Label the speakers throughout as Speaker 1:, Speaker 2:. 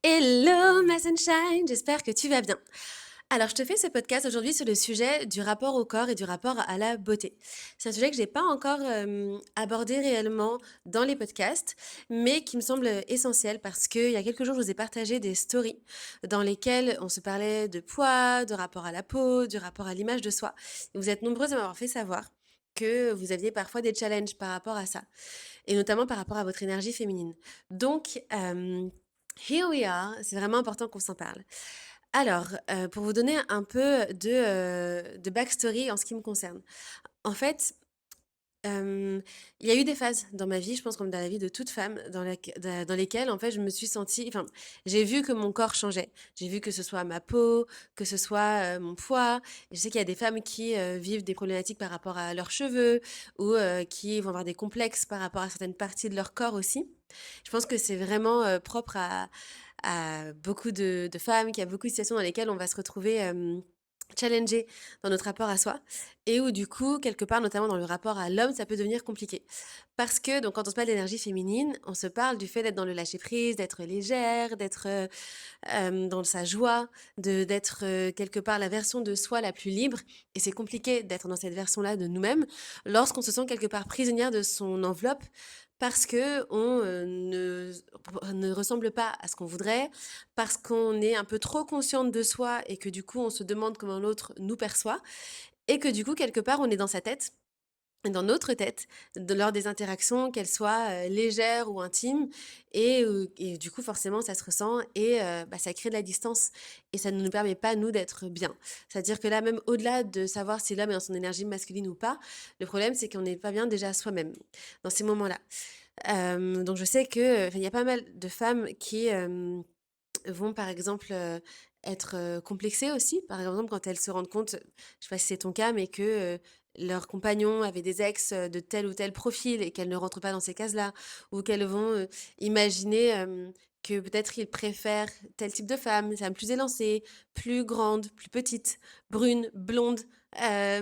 Speaker 1: Hello ma sunshine, j'espère que tu vas bien. Alors, je te fais ce podcast aujourd'hui sur le sujet du rapport au corps et du rapport à la beauté. C'est un sujet que j'ai pas encore abordé réellement dans les podcasts, mais qui me semble essentiel parce qu'il y a quelques jours, je vous ai partagé des stories dans lesquelles on se parlait de poids, de rapport à la peau, du rapport à l'image de soi. Et vous êtes nombreuses à m'avoir fait savoir que vous aviez parfois des challenges par rapport à ça, et notamment par rapport à votre énergie féminine. Donc, here we are, c'est vraiment important qu'on s'en parle. Alors, pour vous donner un peu de backstory en ce qui me concerne. En fait, il y a eu des phases dans ma vie, je pense comme dans la vie de toute femme, dans lesquelles, en fait, je me suis sentie enfin, j'ai vu que mon corps changeait. J'ai vu que ce soit ma peau, que ce soit, mon poids. Je sais qu'il y a des femmes qui, vivent des problématiques par rapport à leurs cheveux ou, qui vont avoir des complexes par rapport à certaines parties de leur corps aussi. Je pense que c'est vraiment, propre à beaucoup de femmes, qu'il y a beaucoup de situations dans lesquelles on va se retrouver, challengées dans notre rapport à soi et où du coup, quelque part, notamment dans le rapport à l'homme, ça peut devenir compliqué. Parce que donc quand on se parle d'énergie féminine, on se parle du fait d'être dans le lâcher prise, d'être légère, d'être, dans sa joie, d'être, quelque part la version de soi la plus libre et c'est compliqué d'être dans cette version-là de nous-mêmes lorsqu'on se sent quelque part prisonnière de son enveloppe parce qu'on, ne ressemble pas à ce qu'on voudrait, parce qu'on est un peu trop consciente de soi et que du coup on se demande comment l'autre nous perçoit et que du coup quelque part on est dans sa tête, dans notre tête, lors des interactions, qu'elles soient, légères ou intimes et du coup forcément ça se ressent et bah, ça crée de la distance et ça ne nous permet pas nous d'être bien. C'est-à-dire que là même au-delà de savoir si l'homme est dans son énergie masculine ou pas, le problème c'est qu'on n'est pas bien déjà soi-même, dans ces moments-là. Donc je sais que, enfin il y a pas mal de femmes qui, vont par exemple, être, complexées aussi. Par exemple, quand elles se rendent compte, je sais pas si c'est ton cas, mais que, leur compagnon avait des ex, de tel ou tel profil et qu'elles ne rentrent pas dans ces cases-là. Ou qu'elles vont, imaginer, que peut-être ils préfèrent tel type de femme plus élancée, plus grande, plus petite, brune, blonde,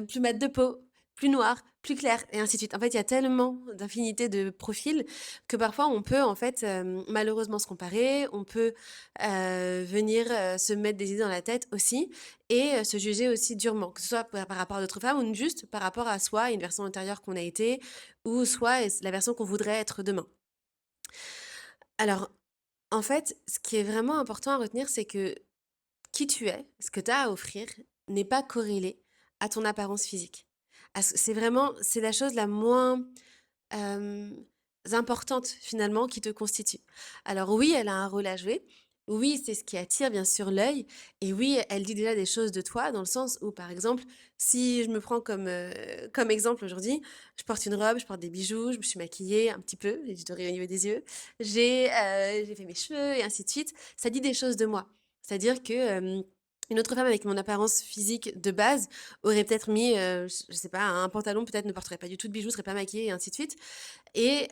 Speaker 1: plus mate de peau, plus noire, plus claire et ainsi de suite. En fait, il y a tellement d'infinité de profils que parfois on peut en fait, malheureusement se comparer, on peut, venir, se mettre des idées dans la tête aussi et se juger aussi durement, que ce soit par rapport à d'autres femmes ou juste par rapport à soi, une version intérieure qu'on a été ou soit la version qu'on voudrait être demain. Alors, en fait, ce qui est vraiment important à retenir, c'est que qui tu es, ce que tu as à offrir, n'est pas corrélé à ton apparence physique. C'est la chose la moins, hem, importante finalement qui te constitue. Alors oui, elle a un rôle à jouer. Oui, c'est ce qui attire bien sûr l'œil et oui, elle dit déjà des choses de toi dans le sens où, par exemple, si je me prends comme exemple aujourd'hui, je porte une robe, je porte des bijoux, je me suis maquillée un petit peu, j'ai du doré au niveau des yeux, j'ai fait mes cheveux et ainsi de suite. Ça dit des choses de moi. C'est-à-dire que, une autre femme avec mon apparence physique de base aurait peut-être mis, je sais pas, un pantalon, peut-être ne porterait pas du tout de bijoux, serait pas maquillée et ainsi de suite et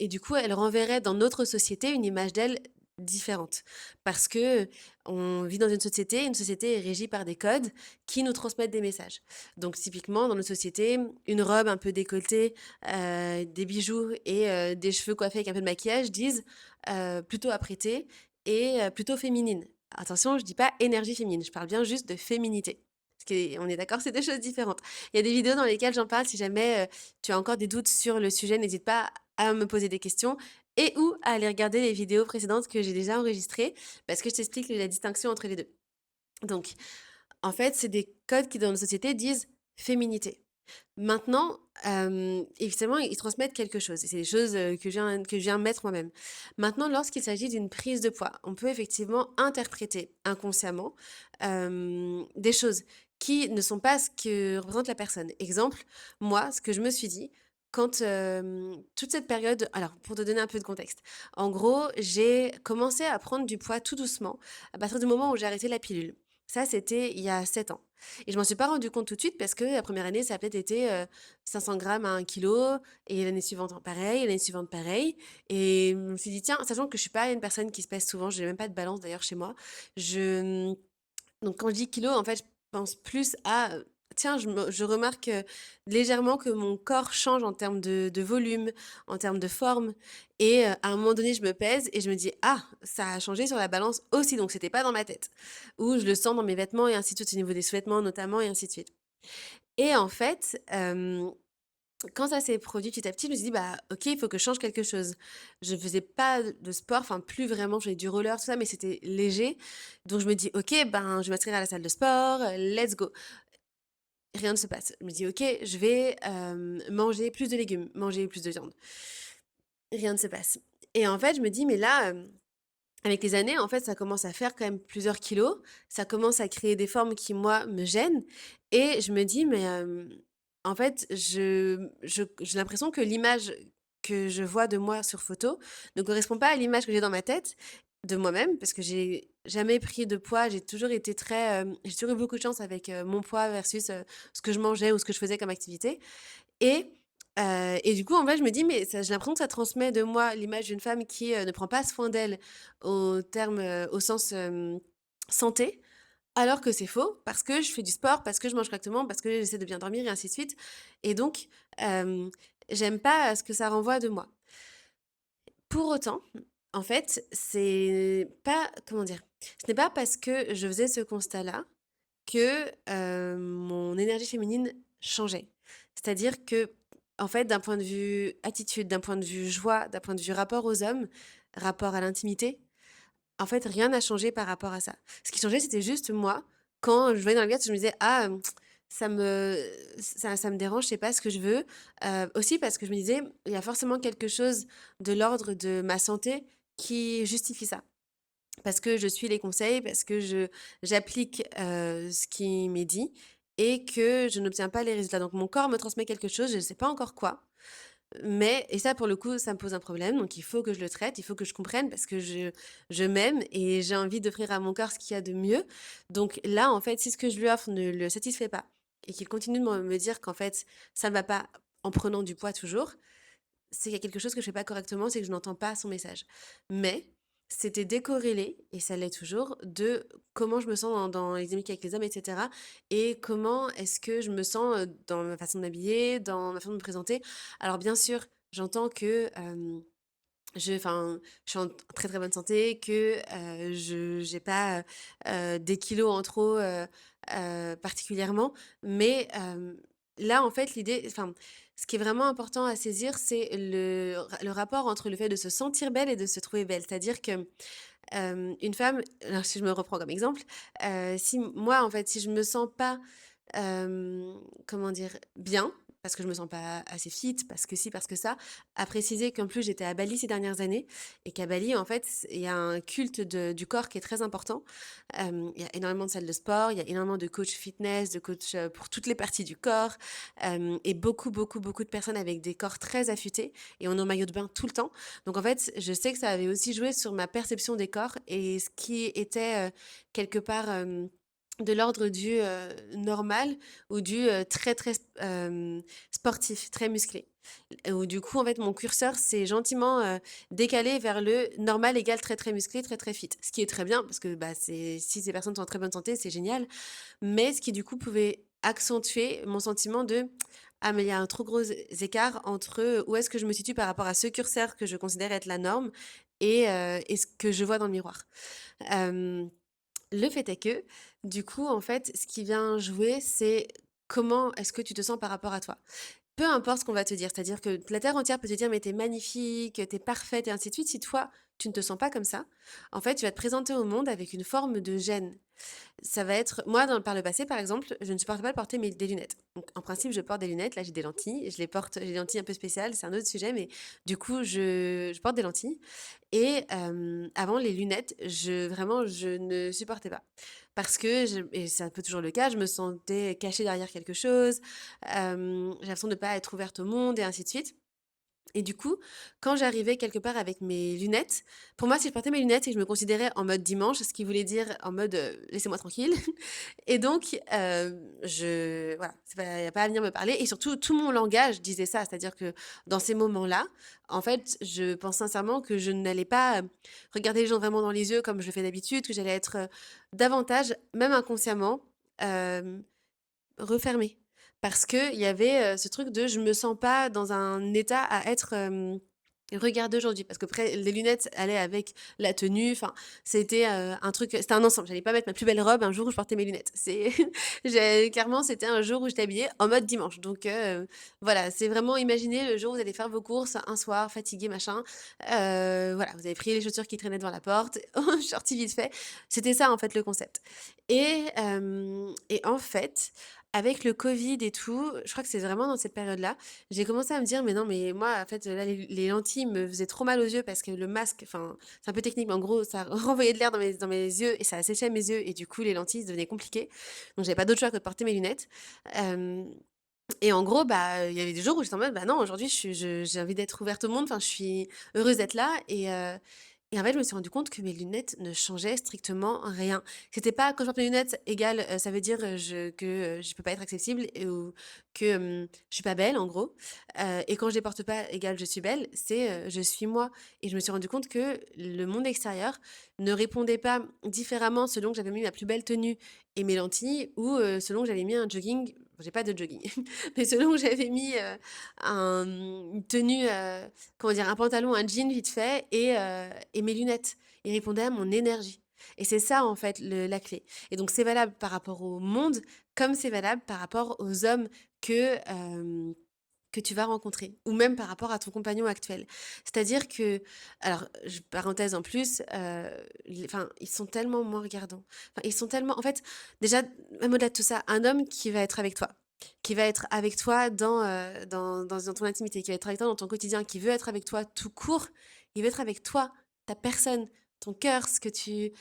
Speaker 1: du coup, elle renverrait dans notre société une image d'elle différente. Parce que on vit dans une société est régie par des codes qui nous transmettent des messages. Donc typiquement, dans notre société, une robe un peu décolletée, des bijoux et des cheveux coiffés avec un peu de maquillage disent, plutôt apprêtée et plutôt féminine. Attention, je dis pas énergie féminine, je parle bien juste de féminité. On est d'accord, c'est deux choses différentes. Il y a des vidéos dans lesquelles j'en parle si jamais, tu as encore des doutes sur le sujet, n'hésite pas à me poser des questions et ou à aller regarder les vidéos précédentes que j'ai déjà enregistrées parce que je t'explique la distinction entre les 2. Donc, en fait, c'est des codes qui, dans nos sociétés, disent féminité. Maintenant, évidemment, ils transmettent quelque chose et c'est des choses, que je viens mettre moi-même. Maintenant, lorsqu'il s'agit d'une prise de poids, on peut effectivement interpréter inconsciemment, des choses qui ne sont pas ce que représente la personne. Exemple, moi, ce que je me suis dit quand, toute cette période alors pour te donner un peu de contexte, en gros, j'ai commencé à prendre du poids tout doucement à partir du moment où j'ai arrêté la pilule. Ça, c'était il y a 7 ans. Et je m'en suis pas rendu compte tout de suite parce que la première année, ça a peut-être été, 500 grammes à 1 kilo et l'année suivante pareil, l'année suivante pareil et je me suis dit: «Tiens», sachant que je suis pas une personne qui se pèse souvent, j'ai même pas de balance d'ailleurs chez moi. Je, donc quand je dis kilos, en fait, je pense plus à, tiens, je remarque, légèrement que mon corps change en termes de volume, en termes de forme et à un moment donné, je me pèse et je me dis: «Ah, ça a changé sur la balance aussi», donc c'était pas dans ma tête. Ou je le sens dans mes vêtements et ainsi de suite, au niveau des sous-vêtements notamment et ainsi de suite. Et en fait, quand ça s'est produit petit à petit, je me suis dit: «Bah, OK, il faut que je change quelque chose». Je faisais pas de sport, enfin plus vraiment, je faisais du roller, tout ça, mais c'était léger. Donc je me dis: «OK, ben, je vais m'inscrire à la salle de sport, let's go». Rien ne se passe. Je me dis: «OK, je vais, manger plus de légumes, manger plus de viande». Rien ne se passe. Et en fait, je me dis: «Mais là, avec les années, en fait, ça commence à faire quand même plusieurs kilos. Ça commence à créer des formes qui, moi, me gênent» et je me dis: «Mais, en fait, j'ai l'impression que l'image que je vois de moi sur photo ne correspond pas à l'image que j'ai dans ma tête de moi-même». Parce que j'ai jamais pris de poids, j'ai toujours été très, j'ai toujours eu beaucoup de chance avec, mon poids versus, ce que je mangeais ou ce que je faisais comme activité et et du coup, en fait, je me dis: «Mais ça j'ai l'impression que ça transmet de moi l'image d'une femme qui, ne prend pas soin d'elle au sens, santé», alors que c'est faux parce que je fais du sport, parce que je mange correctement, parce que j'essaie de bien dormir et ainsi de suite et donc hem, j'aime pas, ce que ça renvoie de moi. Pour autant, en fait, c'est pas comment dire? Ce n'est pas parce que je faisais ce constat-là que, mon énergie féminine changeait. C'est-à-dire que, en fait, d'un point de vue attitude, d'un point de vue joie, d'un point de vue rapport aux hommes, rapport à l'intimité, en fait, rien n'a changé par rapport à ça. Ce qui changeait, c'était juste moi, quand je voyais dans le gars, je me disais: «Ah, ça me ça me dérange, c'est pas ce que je veux». Aussi parce que je me disais: «Il y a forcément quelque chose de l'ordre de ma santé qui justifie ça». Parce que je suis les conseils, parce que je j'applique, ce qui m'est dit et que je n'obtiens pas les résultats. Donc mon corps me transmet quelque chose, je ne sais pas encore quoi, mais et ça pour le coup, ça me pose un problème, donc il faut que je le traite, il faut que je comprenne parce que je m'aime et j'ai envie d'offrir à mon corps ce qu'il y a de mieux. Donc là, en fait, si ce que je lui offre ne le satisfait pas et qu'il continue de me dire qu'en fait, ça ne va pas en prenant du poids toujours, c'est qu'il y a quelque chose que je fais pas correctement, c'est que je n'entends pas son message. Mais c'était décorrélé, et ça l'est toujours, de comment je me sens dans les amitiés avec les hommes, et cetera. Et comment est-ce que je me sens dans ma façon de m'habiller, dans ma façon de me présenter. Alors bien sûr, j'entends que je suis en très très bonne santé, que je j'ai pas des kilos en trop particulièrement, mais là en fait l'idée, enfin, ce qui est vraiment important à saisir, c'est le rapport entre le fait de se sentir belle et de se trouver belle. C'est-à-dire que une femme, alors si je me reprends comme exemple, si moi en fait, si je me sens pas comment dire? Bien, parce que je me sens pas assez fit, parce que ci, parce que ça. À préciser qu'en plus j'étais à Bali ces dernières années et qu'à Bali, en fait, il y a un culte du corps qui est très important. Il y a énormément de salles de sport, il y a énormément de coachs fitness, de coachs, pour toutes les parties du corps, et beaucoup, beaucoup, beaucoup de personnes avec des corps très affûtés et on est en maillot de bain tout le temps. Donc en fait, je sais que ça avait aussi joué sur ma perception des corps et ce qui était, quelque part, de l'ordre du, normal ou du, très, très sportif, très musclé. Où du coup, en fait, mon curseur s'est gentiment, décalé vers le normal égale très, très musclé, très, très fit. Ce qui est très bien parce que, bah, c'est si ces personnes sont en très bonne santé, c'est génial. Mais ce qui du coup pouvait accentuer mon sentiment de: «Ah mais il y a un trop gros écart entre, où est-ce que je me situe par rapport à ce curseur que je considère être la norme et ce que je vois dans le miroir». Hem le fait est que, du coup, en fait, ce qui vient jouer, c'est comment est-ce que tu te sens par rapport à toi? Peu importe ce qu'on va te dire, c'est-à-dire que la terre entière peut te dire: «Mais tu es magnifique, tu es parfaite» et ainsi de suite. Si toi, tu ne te sens pas comme ça, en fait, tu vas te présenter au monde avec une forme de gêne. Ça va être moi par le passé, par exemple, je ne supportais pas porter des lunettes. Donc en principe, je porte des lunettes, là j'ai des lentilles, je les porte j'ai des lentilles un peu spéciales, c'est un autre sujet, mais du coup je porte des lentilles et avant les lunettes, je ne supportais pas. Parce que je et c'est un peu toujours le cas, je me sentais cachée derrière quelque chose, j'ai l'impression de ne pas être ouverte au monde et ainsi de suite. Et du coup, quand j'arrivais quelque part avec mes lunettes, pour moi, si je portais mes lunettes, c'est que je me considérais en mode dimanche, ce qui voulait dire en mode, «Laissez-moi tranquille». Et donc je voilà, c'est pas il y a pas à venir me parler et surtout tout mon langage disait ça. C'est-à-dire que dans ces moments-là, en fait, je pense sincèrement que je n'allais pas, regarder les gens vraiment dans les yeux comme je le fais d'habitude, que j'allais être, davantage, même inconsciemment, refermée. Parce qu'il y avait, ce truc de je me sens pas dans un état à être, regardée aujourd'hui. Parce qu'après les lunettes allaient avec la tenue, enfin, c'était, un truc, c'était un ensemble. J'allais pas mettre ma plus belle robe un jour où je portais mes lunettes. C'est j'ai clairement, c'était un jour où j'étais habillée en mode dimanche. Donc, voilà, c'est vraiment imaginer le jour où vous allez faire vos courses un soir, fatigué, machin. Voilà, vous avez pris les chaussures qui traînaient devant la porte, sorti vite fait. C'était ça, en fait, le concept. Et en fait, avec le covid et tout, je crois que c'est vraiment dans cette période-là, j'ai commencé à me dire: «Mais non, mais moi, en fait, là, les lentilles me faisaient trop mal aux yeux parce que le masque», enfin, c'est un peu technique, mais en gros, ça renvoyait de l'air dans mes yeux et ça asséchait mes yeux et du coup, les lentilles, devenaient compliquées. Donc j'avais pas d'autre choix que de porter mes lunettes. Hem Et en gros, bah, il y avait des jours où j'étais en mode: «Bah non, aujourd'hui, j'ai envie d'être ouverte au monde, enfin, je suis heureuse d'être là», et en fait, je me suis rendu compte que mes lunettes ne changeaient strictement rien. C'était pas quand je porte mes lunettes égale, ça veut dire, je peux pas être accessible ou que, je suis pas belle, en gros. Et quand je les porte pas égale je suis belle, c'est, je suis moi. Et je me suis rendu compte que le monde extérieur ne répondait pas différemment selon que j'avais mis ma plus belle tenue et mes lentilles ou, selon que j'avais mis un jogging. J'ai pas de jogging. Mais selon que j'avais mis, une tenue, comment dire? Un pantalon, un jean vite fait et mes lunettes. Ils répondaient à mon énergie et c'est ça, en fait, la clé. Et donc c'est valable par rapport au monde, comme c'est valable par rapport aux hommes que, que tu vas rencontrer ou même par rapport à ton compagnon actuel. C'est-à-dire que alors je parenthèse en plus, les enfin, ils sont tellement moins regardants. Enfin, ils sont tellement en fait, déjà, même au-delà de tout ça, un homme qui va être avec toi, qui va être avec toi dans ton intimité, qui va être avec toi dans ton quotidien, qui veut être avec toi tout court, il veut être avec toi, ta personne, ton cœur, ce que tu,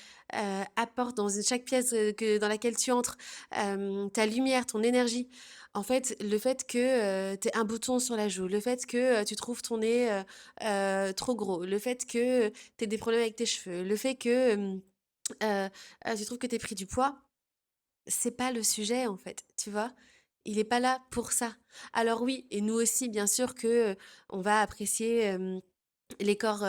Speaker 1: apportes dans chaque pièce, que dans laquelle tu entres, ta lumière, ton énergie. En fait, le fait que, tu un bouton sur la joue, le fait que, tu trouves ton nez, trop gros, le fait que, tu des problèmes avec tes cheveux, le fait que, heu tu trouves que tu pris du poids, c'est pas le sujet, en fait, tu vois? Il est pas là pour ça. Alors oui, et nous aussi, bien sûr que, on va apprécier, les corps,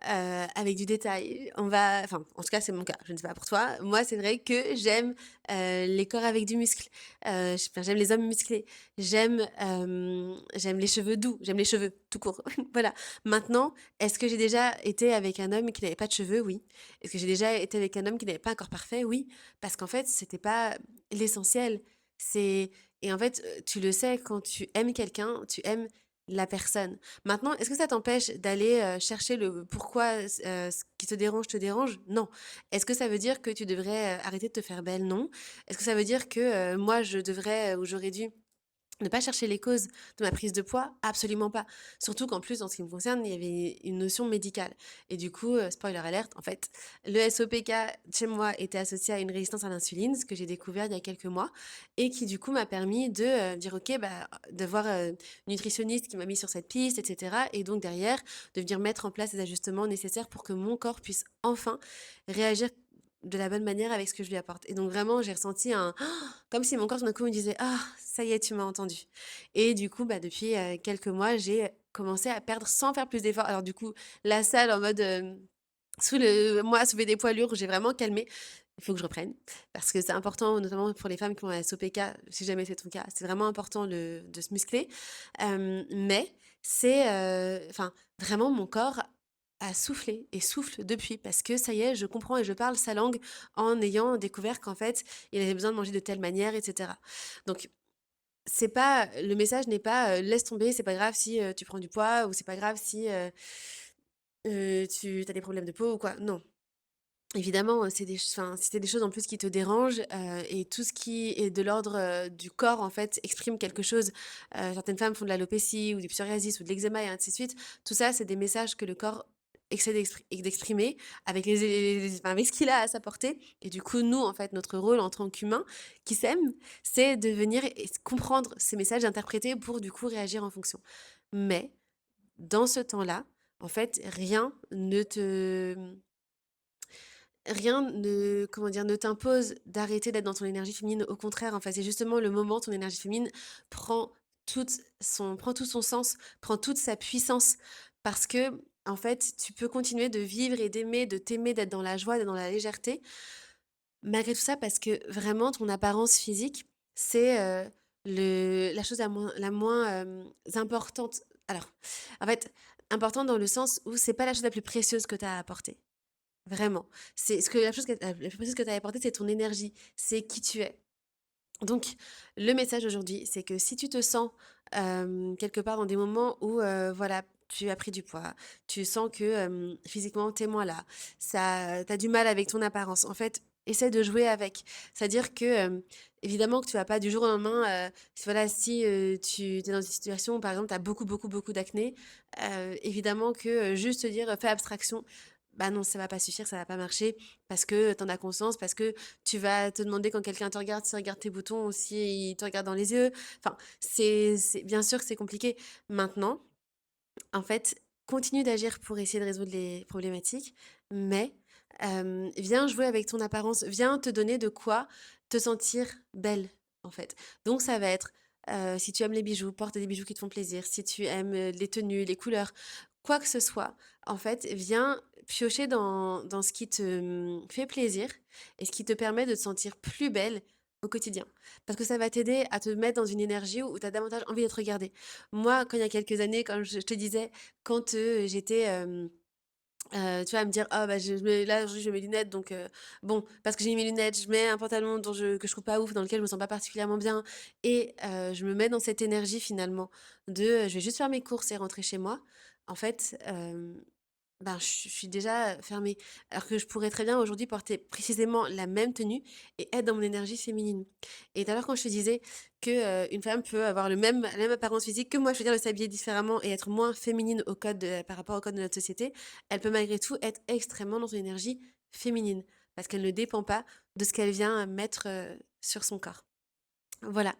Speaker 1: avec du détail. On va enfin, en tout cas, c'est mon cas. Je ne sais pas pour toi. Moi, c'est vrai que j'aime, les corps avec du muscle. J'aime les hommes musclés. J'aime les cheveux doux. J'aime les cheveux, tout court. Voilà. Maintenant, est-ce que j'ai déjà été avec un homme qui n'avait pas de cheveux? Oui. Est-ce que j'ai déjà été avec un homme qui n'avait pas un corps parfait? Oui. Parce qu'en fait, c'était pas l'essentiel. C'est et en fait, tu le sais, quand tu aimes quelqu'un, tu aimes la personne. Maintenant, est-ce que ça t'empêche d'aller, chercher le pourquoi ce qui te dérange? Non. Est-ce que ça veut dire que tu devrais, arrêter de te faire belle? Non. Est-ce que ça veut dire que, moi je devrais, ou j'aurais dû ne pas chercher les causes de ma prise de poids? Absolument pas. Surtout qu'en plus, en ce qui me concerne, il y avait une notion médicale et du coup, spoiler alert, en fait, le SOPK chez moi était associé à une résistance à l'insuline, ce que j'ai découvert il y a quelques mois et qui du coup m'a permis de, dire: «OK, bah», de voir, une nutritionniste qui m'a mis sur cette piste et cetera et donc derrière, de venir mettre en place les ajustements nécessaires pour que mon corps puisse enfin réagir de la bonne manière avec ce que je lui apporte. Et donc vraiment, j'ai ressenti un comme si mon corps tout d'un coup me disait: «Ah, ça y est, tu m'as entendu». Et du coup, bah, depuis, quelques mois, j'ai commencé à perdre sans faire plus d'efforts. Alors du coup, la salle en mode, soulever des poids lourds, j'ai vraiment calmé. Il faut que je reprenne parce que c'est important, notamment pour les femmes qui ont un SOPK, si jamais c'est ton cas, c'est vraiment important de se muscler. Mais c'est, enfin, vraiment mon corps a soufflé et souffle depuis parce que ça y est, je comprends et je parle sa langue en ayant découvert qu'en fait, il avait besoin de manger de telle manière et cetera. Donc c'est pas le message n'est pas, «Laisse tomber, c'est pas grave si, tu prends du poids» ou «C'est pas grave si, tu as des problèmes de peau» ou quoi. Non. Évidemment, c'est des ch enfin, si c'est des choses en plus qui te dérangent, et tout ce qui est de l'ordre, du corps, en fait, exprime quelque chose. Certaines femmes font de l'alopécie ou du psoriasis ou de l'eczéma et ainsi de suite. Tout ça, c'est des messages que le corps essaie d'exprimer avec enfin, avec ce qu'il a à sa portée et du coup, nous, en fait, notre rôle en tant qu'humains qui s'aiment, c'est de venir et comprendre ces messages, interpréter pour, du coup, réagir en fonction. Mais dans ce temps-là, en fait, rien ne comment dire? Ne t'impose d'arrêter d'être dans ton énergie féminine. Au contraire, en fait, c'est justement le moment où ton énergie féminine prend prend tout son sens, prend toute sa puissance. Parce que en fait, tu peux continuer de vivre et d'aimer, de t'aimer, d'être dans la joie, d'être dans la légèreté, malgré tout ça, parce que vraiment ton apparence physique, c'est, la chose la moins importante. Alors, en fait, importante dans le sens où c'est pas la chose la plus précieuse que tu as à apporter, vraiment. C'est ce que la chose que la plus précieuse que tu as à apporter, c'est ton énergie, c'est qui tu es. Donc, le message aujourd'hui, c'est que si tu te sens quelque part dans des moments où, voilà, tu as pris du poids, tu sens que physiquement, t'es moins là, ça, t'as du mal avec ton apparence, en fait, essaie de jouer avec. C'est-à-dire que, évidemment, que tu vas pas du jour au lendemain, voilà, si tu es dans une situation où, par exemple, tu as beaucoup, beaucoup, beaucoup d'acné, évidemment que juste te dire fais abstraction, bah non, ça va pas suffire, ça va pas marcher parce que tu en as conscience, parce que tu vas te demander quand quelqu'un te regarde, s'il regarde tes boutons ou s'il te regarde dans les yeux. Enfin, bien sûr que c'est compliqué. Maintenant, en fait, continue d'agir pour essayer de résoudre les problématiques, mais viens jouer avec ton apparence, viens te donner de quoi te sentir belle, en fait. Donc ça va être, si tu aimes les bijoux, porte des bijoux qui te font plaisir. Si tu aimes, les tenues, les couleurs, quoi que ce soit, en fait, viens piocher dans ce qui te, fait plaisir et ce qui te permet de te sentir plus belle au quotidien. Parce que ça va t'aider à te mettre dans une énergie où tu as davantage envie d'être regardée. Moi, quand il y a quelques années, comme je te disais, quand, j'étais, tu vois, à me dire: «Ah bah, je mets là, aujourd'hui, je mets mes lunettes donc bon, parce que j'ai mis mes lunettes, je mets un pantalon que je trouve pas ouf, dans lequel je me sens pas particulièrement bien» et je me mets dans cette énergie finalement de, je vais juste faire mes courses et rentrer chez moi. En fait, ben, je suis déjà fermée. Alors que je pourrais très bien aujourd'hui porter précisément la même tenue et être dans mon énergie féminine. Et tout à l'heure, quand je te disais que une femme peut avoir la même apparence physique que moi, je veux dire, de s'habiller différemment et être moins féminine par rapport au code de notre société, elle peut malgré tout être extrêmement dans une énergie féminine parce qu'elle ne dépend pas de ce qu'elle vient mettre sur son corps. Voilà.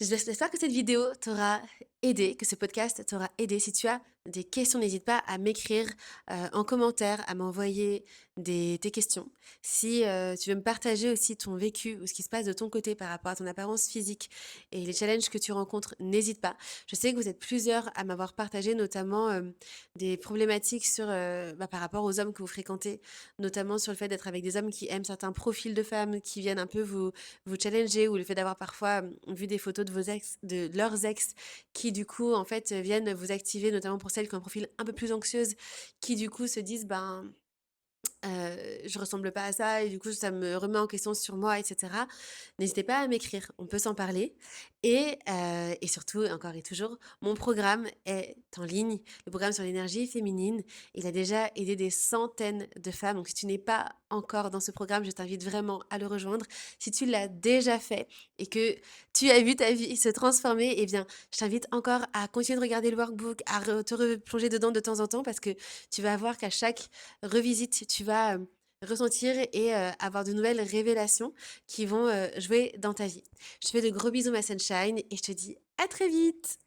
Speaker 1: J'espère que cette vidéo t'aura aidé, que ce podcast t'aura aidé. Si tu as des questions, n'hésite pas à m'écrire en commentaire, à m'envoyer tes questions. Si tu veux me partager aussi ton vécu ou ce qui se passe de ton côté par rapport à ton apparence physique et les challenges que tu rencontres, n'hésite pas. Je sais que vous êtes plusieurs à m'avoir partagé notamment des problématiques par rapport aux hommes que vous fréquentez, notamment sur le fait d'être avec des hommes qui aiment certains profils de femmes, qui viennent un peu vous challenger ou le fait d'avoir parfois vu des photos de leurs ex qui du coup en fait viennent vous activer, notamment pour celles qui ont un profil un peu plus anxieuse, qui du coup se disent ben je ressemble pas à ça et du coup ça me remet en question sur moi, et cetera. N'hésitez pas à m'écrire, on peut s'en parler et surtout, encore et toujours, mon programme est en ligne, le programme sur l'énergie féminine. Il a déjà aidé des centaines de femmes, donc si tu n'es pas encore dans ce programme, je t'invite vraiment à le rejoindre. Si tu l'as déjà fait et que tu as vu ta vie se transformer, eh bien, je t'invite encore à continuer de regarder le workbook, à te replonger dedans de temps en temps parce que tu vas voir qu'à chaque revisite, tu vas ressentir et avoir de nouvelles révélations qui vont jouer dans ta vie. Je te fais de gros bisous, ma sunshine, et je te dis à très vite.